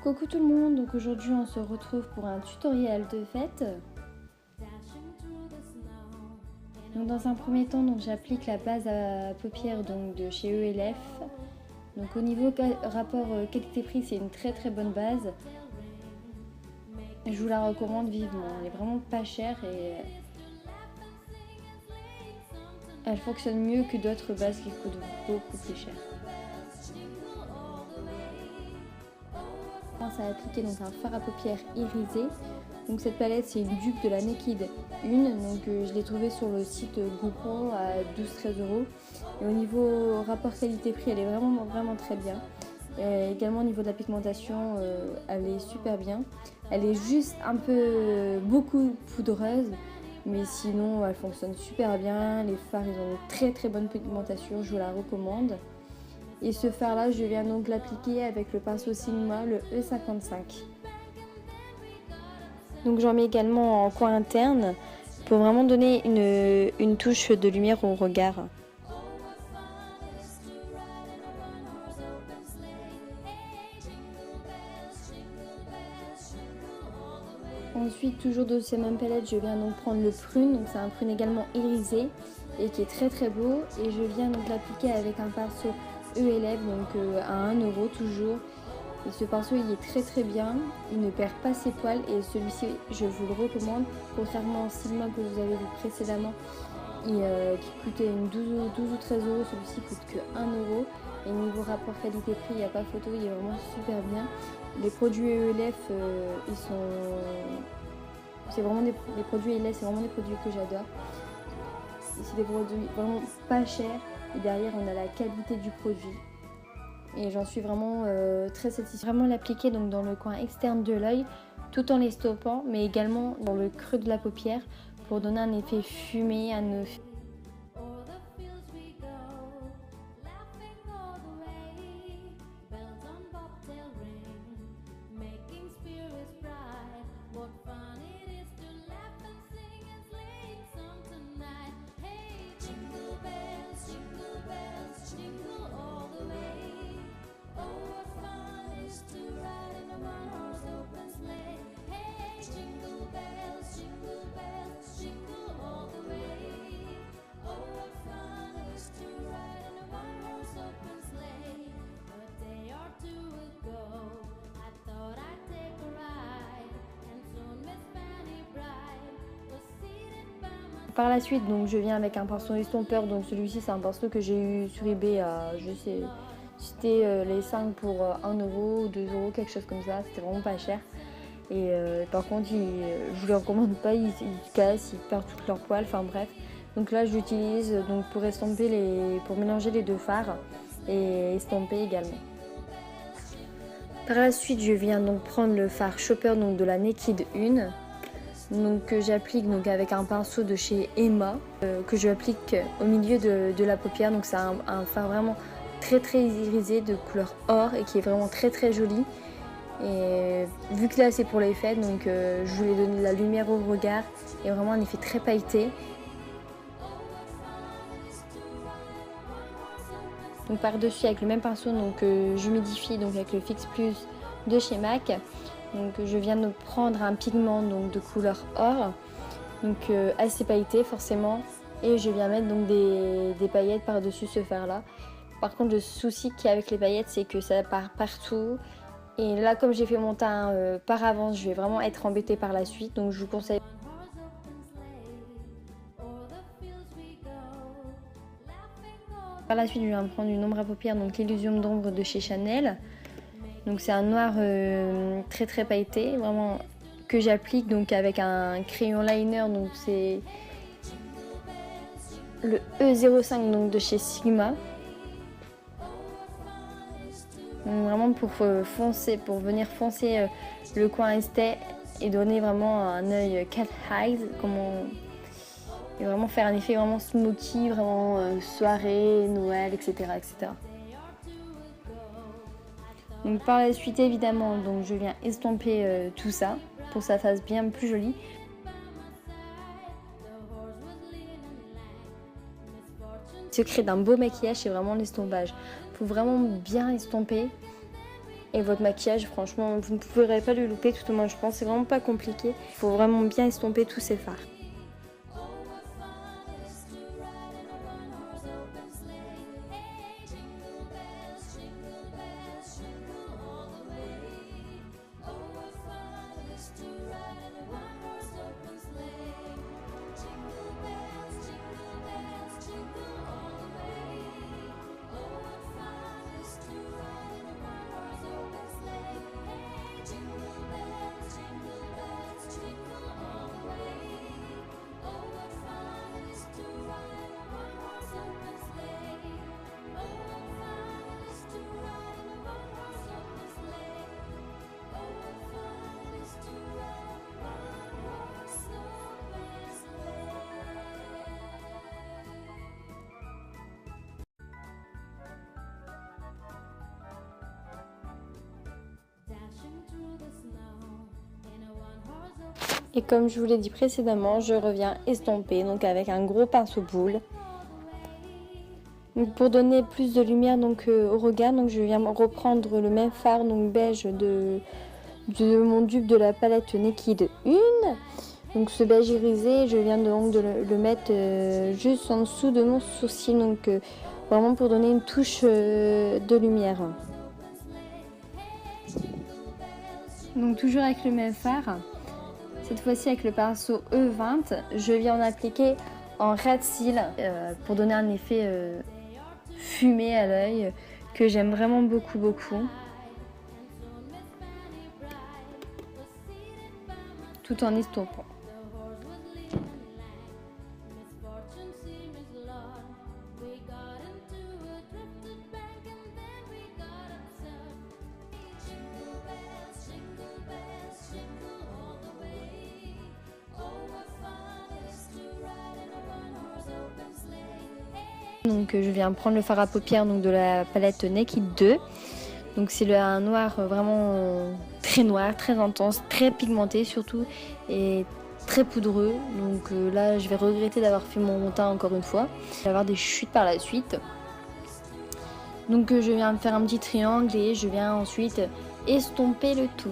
Coucou tout le monde, donc aujourd'hui on se retrouve pour un tutoriel de fête. Donc dans un premier temps, j'applique la base à paupières donc de chez ELF. Donc au niveau rapport qualité-prix, c'est une très bonne base. Je vous la recommande vivement, elle est vraiment pas chère et elle fonctionne mieux que d'autres bases qui coûtent beaucoup plus cher. Je commence à appliquer donc un fard à paupières irisé. Donc cette palette c'est une dupe de la Naked 1, donc je l'ai trouvée sur le site Groupon à 12-13 €. Et au niveau rapport qualité-prix, elle est vraiment très bien. Et également au niveau de la pigmentation, elle est super bien. Elle est juste un peu beaucoup poudreuse, mais sinon elle fonctionne super bien. Les fards ils ont une très bonne pigmentation, je vous la recommande. Et ce fard là, je viens donc l'appliquer avec le pinceau Sigma, le E55. Donc j'en mets également en coin interne pour vraiment donner une touche de lumière au regard. Ensuite, toujours de ces mêmes palettes, je viens donc prendre le prune. Donc c'est un prune également irisé et qui est très beau. Et je viens donc l'appliquer avec un pinceau ELF, donc à 1 € toujours. Et ce pinceau il est très bien, il ne perd pas ses poils et celui-ci je vous le recommande, contrairement au Sigma que vous avez vu précédemment qui coûtait une 12 ou 13 €, celui-ci coûte que 1 €. Et niveau rapport qualité-prix, il n'y a pas photo, il est vraiment super bien. Les produits ELF, c'est vraiment des produits ELF, c'est vraiment des produits que j'adore. C'est des produits vraiment pas chers et derrière on a la qualité du produit. Et j'en suis vraiment très satisfaite. Vraiment l'appliquer donc dans le coin externe de l'œil tout en l'estompant, mais également dans le creux de la paupière pour donner un effet fumé, un effet... Par la suite, donc je viens avec un pinceau estompeur. Donc celui-ci, c'est un pinceau que j'ai eu sur eBay à, je sais, c'était les 5 pour 1 € ou 2 €, quelque chose comme ça. C'était vraiment pas cher. Et par contre, je vous les recommande pas, ils cassent, ils perdent toutes leurs poils, enfin bref. Donc là, je l'utilise donc pour pour mélanger les deux fards et estomper également. Par la suite, je viens donc prendre le fard Shopper donc de la Naked 1. Donc que j'applique donc avec un pinceau de chez Emma que je applique au milieu de la paupière. Donc c'est un fard vraiment très irisé de couleur or et qui est vraiment très joli. Et vu que là c'est pour les fêtes, donc je voulais donner de la lumière au regard et vraiment un effet très pailleté. Donc par dessus avec le même pinceau, donc j'humidifie donc avec le Fix Plus de chez MAC. Donc je viens de prendre un pigment donc de couleur or, donc assez pailleté forcément, et je viens mettre donc des paillettes par dessus ce fard là. Par contre le souci qu'il y a avec les paillettes, c'est que ça part partout. Et là, comme j'ai fait mon teint par avance, je vais vraiment être embêtée par la suite. Donc je vous conseille. Par la suite, je viens prendre une ombre à paupières, donc l'Illusion d'ombre de chez Chanel. Donc c'est un noir très pailleté, vraiment que j'applique donc avec un crayon liner. Donc c'est le E05 donc de chez Sigma. Donc vraiment pour venir foncer le coin esthé et donner vraiment un œil cat eyes, et vraiment faire un effet vraiment smoky, vraiment soirée, Noël, etc. Donc par la suite évidemment, donc je viens estomper tout ça pour que ça fasse bien plus joli. Le secret d'un beau maquillage, c'est vraiment l'estompage. Il faut vraiment bien estomper Et votre maquillage, franchement, vous ne pourrez pas le louper, tout au moins je pense. C'est vraiment pas compliqué. Il faut vraiment bien estomper tous ces fards. Et comme je vous l'ai dit précédemment, je reviens estomper, donc avec un gros pinceau boule. Donc pour donner plus de lumière au regard, donc je viens reprendre le même fard donc beige de mon dupe de la palette Naked 1. Donc ce beige irisé, je viens donc de le mettre juste en dessous de mon sourcil, donc vraiment pour donner une touche de lumière. Donc toujours avec le même fard. Cette fois-ci avec le pinceau E20, je viens en appliquer en ras de cils pour donner un effet fumé à l'œil que j'aime vraiment beaucoup. Tout en estompant. Donc je viens prendre le fard à paupières donc de la palette Naked 2. Donc c'est un noir vraiment très noir, très intense, très pigmenté surtout et très poudreux. Donc là je vais regretter d'avoir fait mon teint encore une fois. Je vais avoir des chutes par la suite. Donc je viens me faire un petit triangle et je viens ensuite estomper le tout.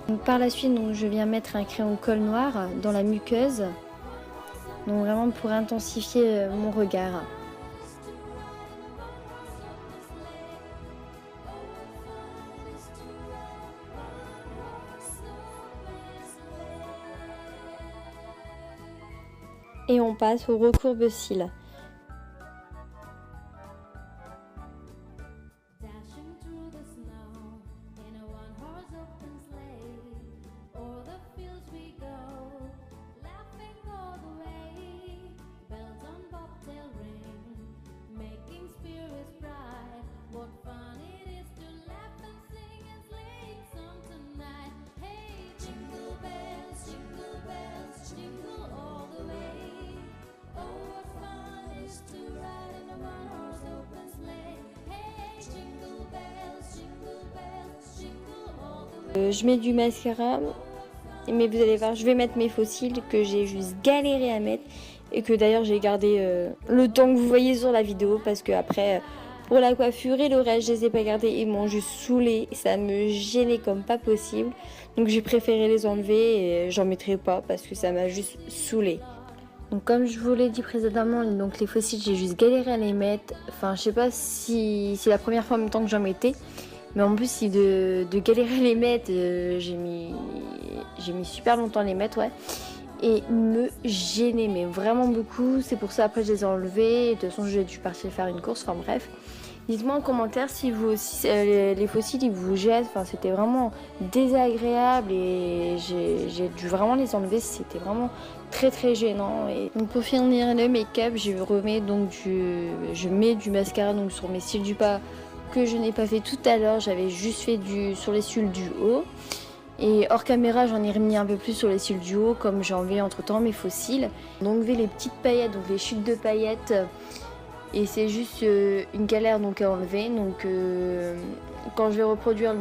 Donc, par la suite donc, je viens mettre un crayon colle noir dans la muqueuse. Donc vraiment pour intensifier mon regard. Et on passe au recourbe-cils. Je mets du mascara, mais vous allez voir, je vais mettre mes faux cils que j'ai juste galéré à mettre et que d'ailleurs j'ai gardé le temps que vous voyez sur la vidéo parce que après pour la coiffure et le reste je les ai pas gardés, ils m'ont juste saoulé, ça me gênait comme pas possible, donc j'ai préféré les enlever et j'en mettrai pas parce que ça m'a juste saoulé. Donc comme je vous l'ai dit précédemment, donc les faux cils j'ai juste galéré à les mettre, enfin je sais pas si c'est la première fois en même temps que j'en mettais. Mais en plus, si de galérer à les mettre, j'ai mis super longtemps à les mettre, ouais. Et me gêner, mais vraiment beaucoup. C'est pour ça, après, je les ai enlevés. Et de toute façon, j'ai dû partir faire une course, enfin bref. Dites-moi en commentaire si vous aussi, les faux cils, ils vous jettent. Enfin, c'était vraiment désagréable et j'ai dû vraiment les enlever. C'était vraiment très gênant. Et donc pour finir le make-up, je mets du mascara donc sur mes cils du pas que je n'ai pas fait tout à l'heure, j'avais juste fait sur les cils du haut et hors caméra j'en ai remis un peu plus sur les cils du haut comme j'ai enlevé entre temps mes faux cils. Donc enlever les petites paillettes, donc les chutes de paillettes et c'est juste une galère donc à enlever. Donc quand je vais reproduire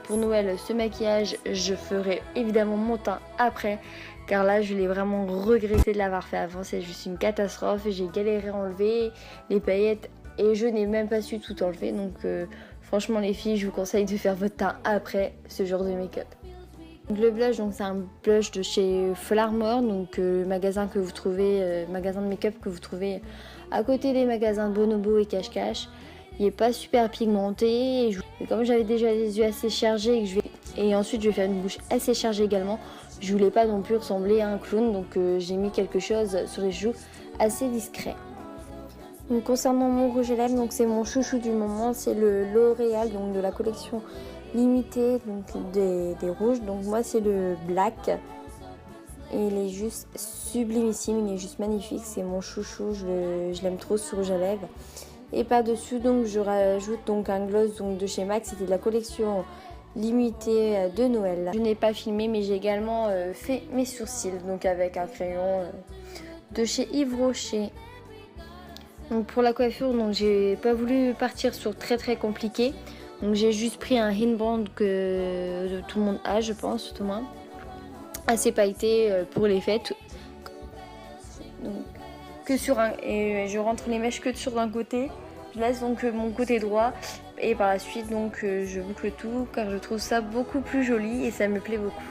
pour Noël ce maquillage, je ferai évidemment mon teint après car là je l'ai vraiment regretté de l'avoir fait avant, c'est juste une catastrophe, j'ai galéré à enlever les paillettes et je n'ai même pas su tout enlever, donc Franchement les filles, je vous conseille de faire votre teint après ce genre de make-up. Le blush, donc c'est un blush de chez Fol Armor, donc magasin que vous trouvez, magasin de make-up que vous trouvez à côté des magasins Bonobo et Cache Cache. Il n'est pas super pigmenté. Et comme j'avais déjà les yeux assez chargés et ensuite je vais faire une bouche assez chargée également, je voulais pas non plus ressembler à un clown, donc j'ai mis quelque chose sur les joues assez discret. Donc concernant mon rouge à lèvres, donc c'est mon chouchou du moment, c'est le L'Oréal, donc de la collection limitée, donc des rouges. Donc moi c'est le black et il est juste sublimissime, il est juste magnifique, c'est mon chouchou, je l'aime trop ce rouge à lèvres. Et par-dessus donc je rajoute donc un gloss donc de chez MAC, c'était de la collection limitée de Noël. Je n'ai pas filmé mais j'ai également fait mes sourcils donc avec un crayon de chez Yves Rocher. Donc pour la coiffure, donc j'ai pas voulu partir sur très compliqué. Donc j'ai juste pris un headband que tout le monde a, je pense, tout le moins. Assez pailleté pour les fêtes. Donc, et je rentre les mèches que sur un côté. Je laisse donc mon côté droit et par la suite donc je boucle tout car je trouve ça beaucoup plus joli et ça me plaît beaucoup.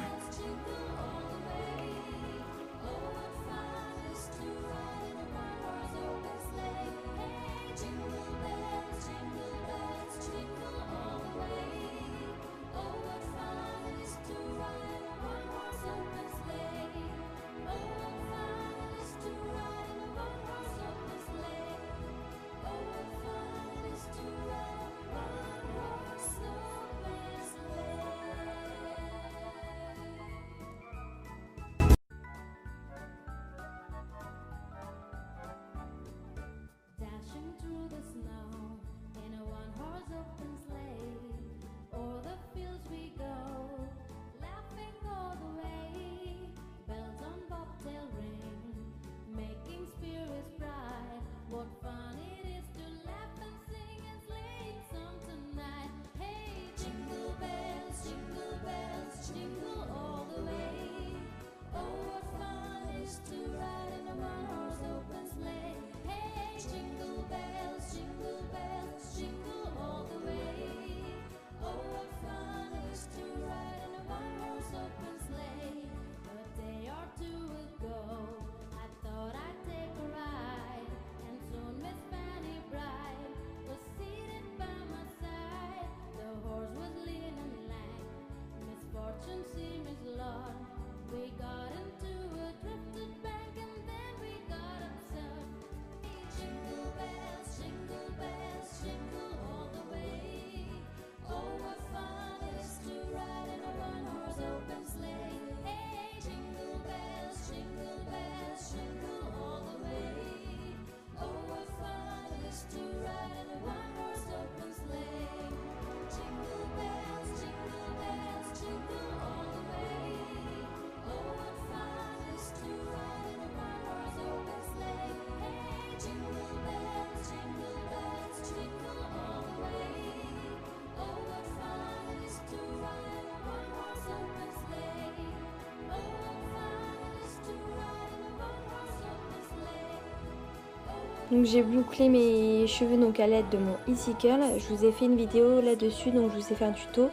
Donc j'ai bouclé mes cheveux donc à l'aide de mon Easy Curl. Je vous ai fait une vidéo là-dessus, donc je vous ai fait un tuto.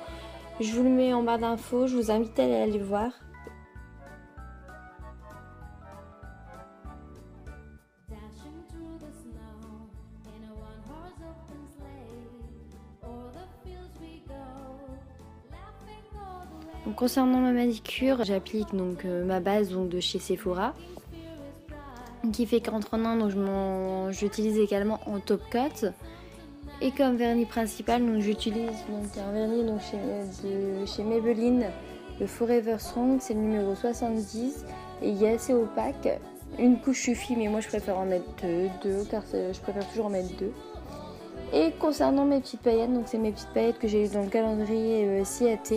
Je vous le mets en barre d'infos, je vous invite à aller le voir. Donc, concernant ma manicure, j'applique donc ma base donc de chez Sephora qui fait 40 en 1, donc j'utilise également en top coat. Et comme vernis principal, donc j'utilise donc un vernis donc chez Maybelline, le Forever Strong, c'est le numéro 70 et il est assez opaque. Une couche suffit, mais moi je préfère en mettre deux car je préfère toujours en mettre deux. Et concernant mes petites paillettes, donc c'est mes petites paillettes que j'ai eu dans le calendrier CAT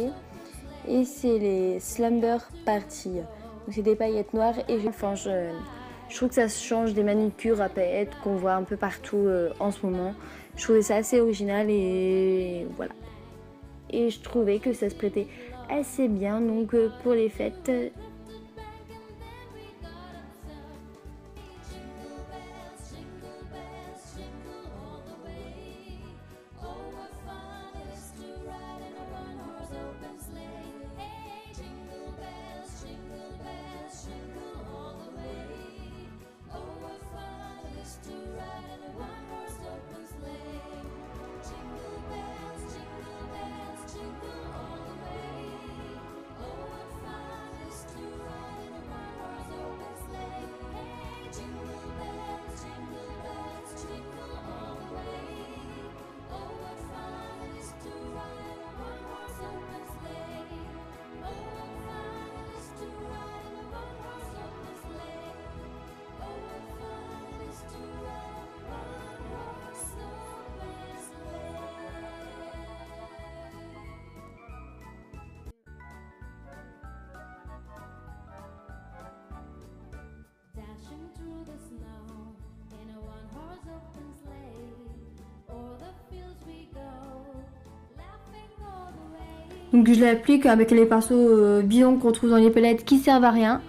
et c'est les Slumber Party. Donc c'est des paillettes noires et je trouve que ça change des manicures à paillettes qu'on voit un peu partout en ce moment. Je trouvais ça assez original et voilà. Et je trouvais que ça se prêtait assez bien donc pour les fêtes. Donc je l'applique avec les pinceaux bidons qu'on trouve dans les palettes qui servent à rien.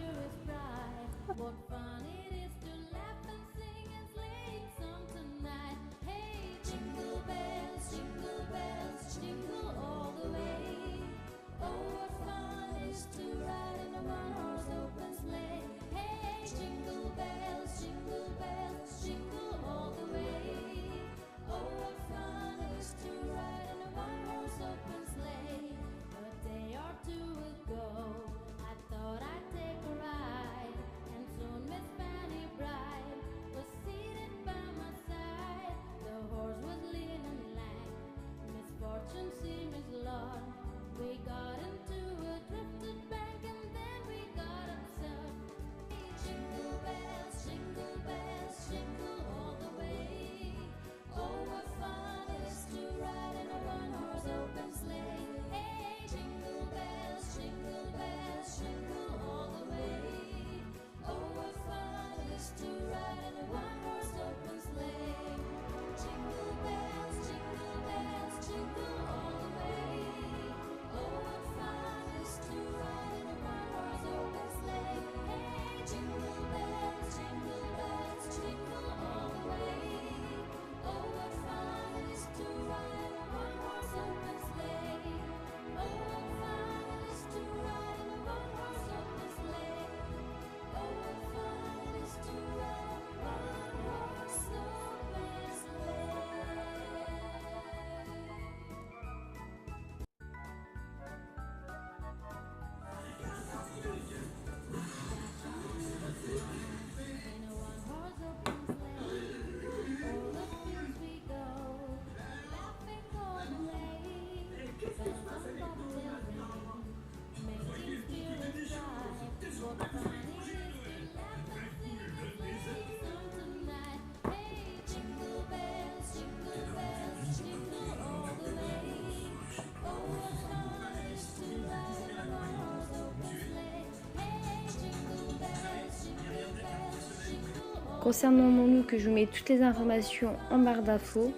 Concernant mon look, je vous mets toutes les informations en barre d'infos.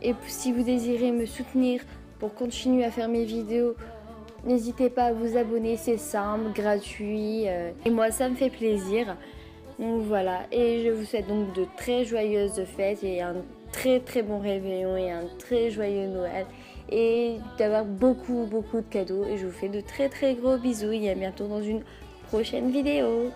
Et si vous désirez me soutenir pour continuer à faire mes vidéos, n'hésitez pas à vous abonner, c'est simple, gratuit. Et moi, ça me fait plaisir. Donc voilà, et je vous souhaite donc de très joyeuses fêtes et un très très bon réveillon et un très joyeux Noël. Et d'avoir beaucoup de cadeaux. Et je vous fais de très très gros bisous et à bientôt dans une prochaine vidéo.